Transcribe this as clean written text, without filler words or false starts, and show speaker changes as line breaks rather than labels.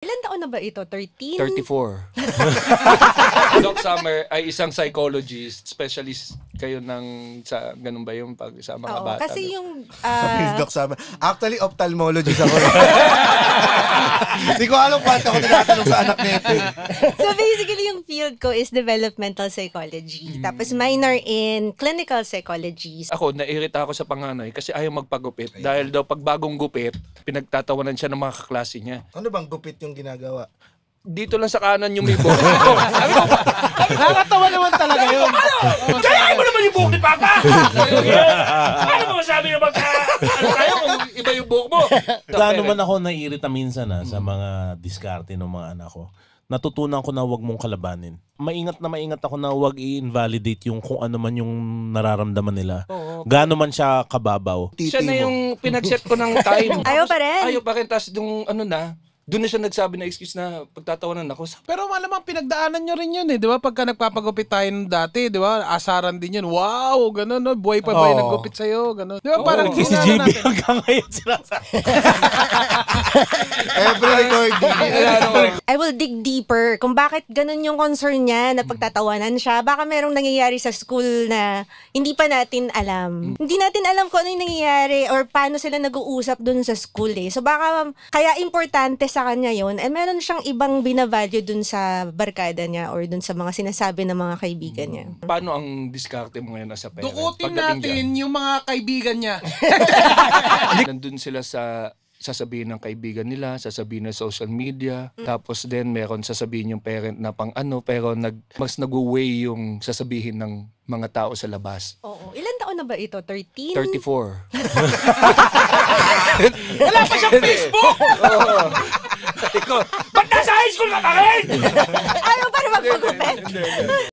Ilan taon na ba ito? 13?
34. Doc Summer ay isang psychologist, specialist kayo sa ganun ba yung pag sa mga
Oo,
bata?
kasi yung...
Sabi ni Doc Summer. Actually, ophthalmologist ako. Hindi ko alam paano ako tinatanong sa anak nito.
So basically, yung field ko is developmental psychology. Tapos minor in clinical psychology.
Ako, nairita ako sa panganay kasi ayaw magpagupit. Dahil daw pag bagong gupit, pinagtatawanan siya ng mga kaklase niya.
Ano bang gupit yung ginagawa?
Dito lang sa kanan yung may buhok. Sabi ko,
Nakakatawa naman talaga yun.
kaya mo naman yung buhok ni Papa! Paano mo masabi na ano tayo kung iba yung buhok mo?
Gaano man ako naiirita minsan sa mga diskarte ng mga anak ko. Natutunan ko na wag mong kalabanin. Maingat ako na wag i-invalidate yung kung ano man yung nararamdaman nila. Gaano man siya kababaw.
Siya na yung pinag-set ko ng time.
Ayaw pa rin.
Ayaw pa rin. Tapos yung doon na siya nagsabi na excuse na pagtatawanan ako.
Pero malamang pinagdaanan nyo rin yun di ba? Pagka nagpapagupit tayo dati, di ba? Asaran din yun. Wow, gano'n, no? Buhay pa ba yung naggupit sa'yo? Gano'n. Di ba? Parang
Si JB hanggang ngayon sinasabi.
Every recording.
I will dig deeper kung bakit ganun yung concern niya na pagtatawanan siya. Baka merong nangyayari sa school na hindi pa natin alam. Hindi natin alam kung ano yung nangyayari or paano sila nag-uusap dun sa school eh. So baka kaya importante sa kanya yun meron siyang ibang binavalue dun sa barkada niya or dun sa mga sinasabi ng mga kaibigan niya.
Paano ang diskarte mo ngayon as a parent?
Dukutin
Pagdating
natin yung mga kaibigan niya.
Nandun sila sa sasabihin ng kaibigan nila, sasabihin ng social media, tapos din meron sasabihin yung parent na pang pero mas nag-weigh yung sasabihin ng mga tao sa labas.
Oo. Ilan taon na ba ito? 13?
34.
Wala pa siyang Facebook!
Ikaw, ba't nasa high school ka pa rin?
Ayaw pa rin magpagupit.